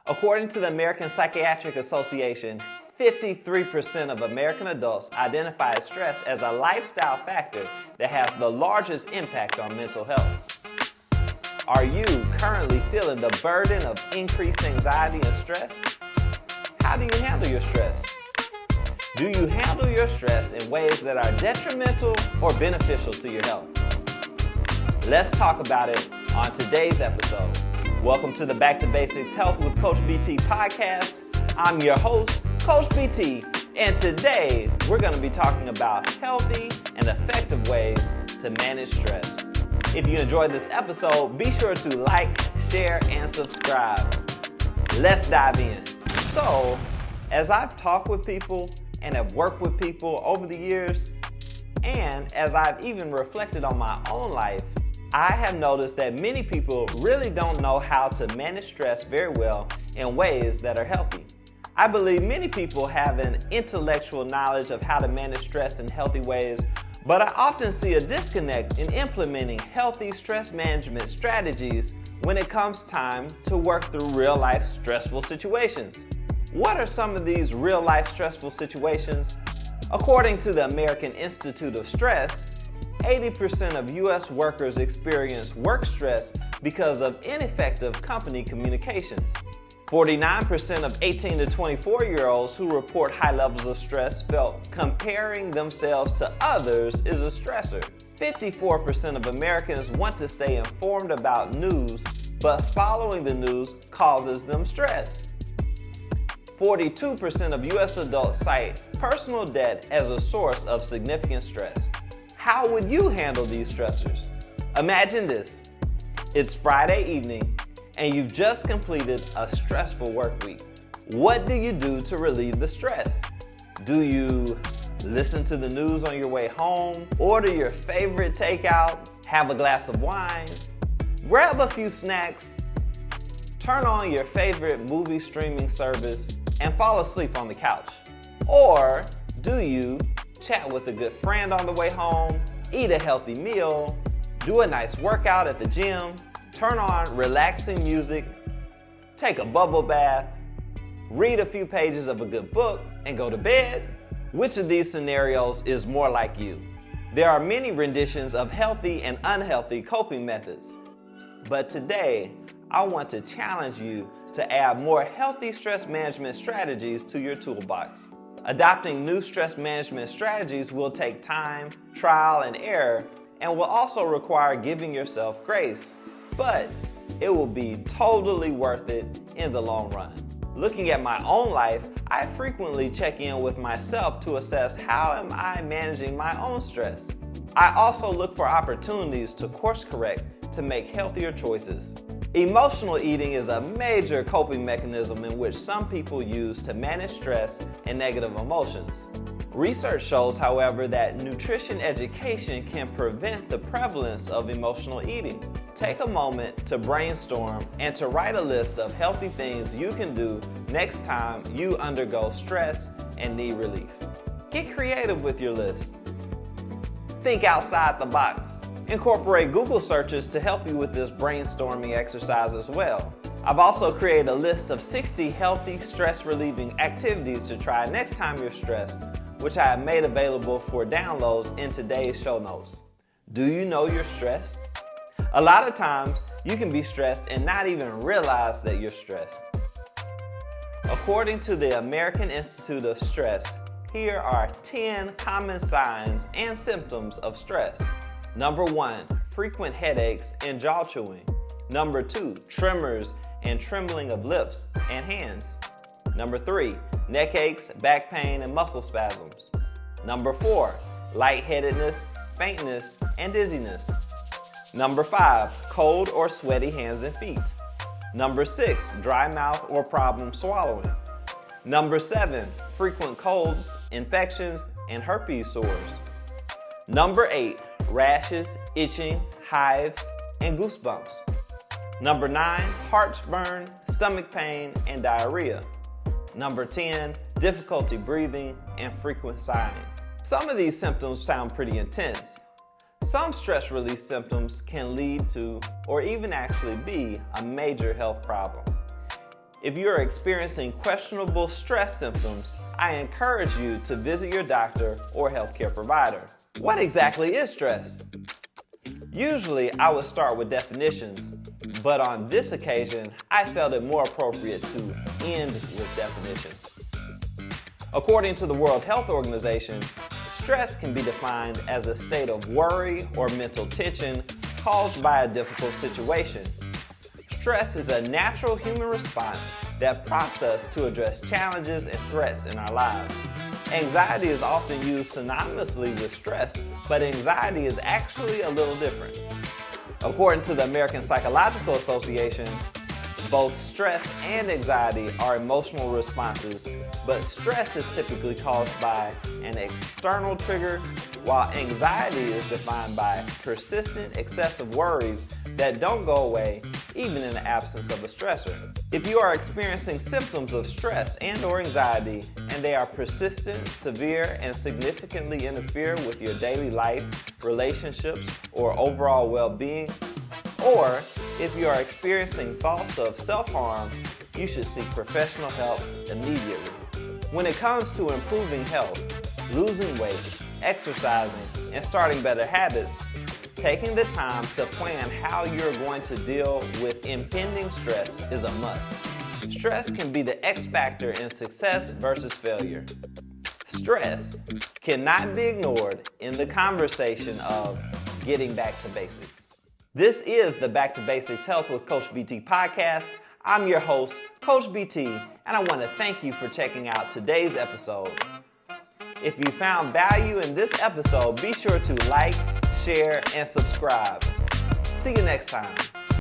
According to the American Psychiatric Association, 53% of American adults identify stress as a lifestyle factor that has the largest impact on mental health. Are you currently feeling the burden of increased anxiety and stress? How do you handle your stress? Do you handle your stress in ways that are detrimental or beneficial to your health? Let's talk about it on today's episode. Welcome to the Back to Basics Health with Coach B.T. podcast. I'm your host, Coach B.T., and today we're going to be talking about healthy and effective ways to manage stress. If you enjoyed this episode, be sure to like, share, and subscribe. Let's dive in. So, as I've talked with people and have worked with people over the years, and as I've even reflected on my own life, I have noticed that many people really don't know how to manage stress very well in ways that are healthy. I believe many people have an intellectual knowledge of how to manage stress in healthy ways, but I often see a disconnect in implementing healthy stress management strategies when it comes time to work through real-life stressful situations. What are some of these real-life stressful situations? According to the American Institute of Stress, 80% of U.S. workers experience work stress because of ineffective company communications. 49% of 18 to 24-year-olds who report high levels of stress felt comparing themselves to others is a stressor. 54% of Americans want to stay informed about news, but following the news causes them stress. 42% of U.S. adults cite personal debt as a source of significant stress. How would you handle these stressors? Imagine this. It's Friday evening and you've just completed a stressful work week. What do you do to relieve the stress? Do you listen to the news on your way home, order your favorite takeout, have a glass of wine, grab a few snacks, turn on your favorite movie streaming service, and fall asleep on the couch? Or do you chat with a good friend on the way home, eat a healthy meal, do a nice workout at the gym, turn on relaxing music, take a bubble bath, read a few pages of a good book, and go to bed? Which of these scenarios is more like you? There are many renditions of healthy and unhealthy coping methods. But today, I want to challenge you to add more healthy stress management strategies to your toolbox. Adopting new stress management strategies will take time, trial, and error, and will also require giving yourself grace. But it will be totally worth it in the long run. Looking at my own life, I frequently check in with myself to assess how am I managing my own stress. I also look for opportunities to course correct to make healthier choices. Emotional eating is a major coping mechanism in which some people use to manage stress and negative emotions. Research shows, however, that nutrition education can prevent the prevalence of emotional eating. Take a moment to brainstorm and to write a list of healthy things you can do next time you undergo stress and need relief. Get creative with your list. Think outside the box. Incorporate Google searches to help you with this brainstorming exercise as well. I've also created a list of 60 healthy stress-relieving activities to try next time you're stressed, which I have made available for downloads in today's show notes. Do you know you're stressed? A lot of times, you can be stressed and not even realize that you're stressed. According to the American Institute of Stress, here are 10 common signs and symptoms of stress. Number 1, frequent headaches and jaw chewing. Number 2, tremors and trembling of lips and hands. Number 3, neck aches, back pain, and muscle spasms. Number 4, lightheadedness, faintness, and dizziness. Number 5, cold or sweaty hands and feet. Number 6, dry mouth or problem swallowing. Number 7, frequent colds, infections, and herpes sores. Number 8, rashes, itching, hives, and goosebumps. Number 9, heartburn, stomach pain, and diarrhea. Number 10, difficulty breathing and frequent sighing. Some of these symptoms sound pretty intense. Some stress release symptoms can lead to or even actually be a major health problem. If you are experiencing questionable stress symptoms, I encourage you to visit your doctor or healthcare provider. What exactly is stress? Usually, I would start with definitions, but on this occasion, I felt it more appropriate to end with definitions. According to the World Health Organization, stress can be defined as a state of worry or mental tension caused by a difficult situation. Stress is a natural human response that prompts us to address challenges and threats in our lives. Anxiety is often used synonymously with stress, but anxiety is actually a little different. According to the American Psychiatric Association, both stress and anxiety are emotional responses, but stress is typically caused by an external trigger, while anxiety is defined by persistent, excessive worries that don't go away even in the absence of a stressor. If you are experiencing symptoms of stress and/or anxiety, and they are persistent, severe, and significantly interfere with your daily life, relationships, or overall well-being, or if you are experiencing thoughts of self-harm, you should seek professional help immediately. When it comes to improving health, losing weight, exercising, and starting better habits, taking the time to plan how you're going to deal with impending stress is a must. Stress can be the X factor in success versus failure. Stress cannot be ignored in the conversation of getting back to basics. This is the Back to Basics Health with Coach B.T. podcast. I'm your host, Coach B.T., and I want to thank you for checking out today's episode. If you found value in this episode, be sure to like, share, and subscribe. See you next time.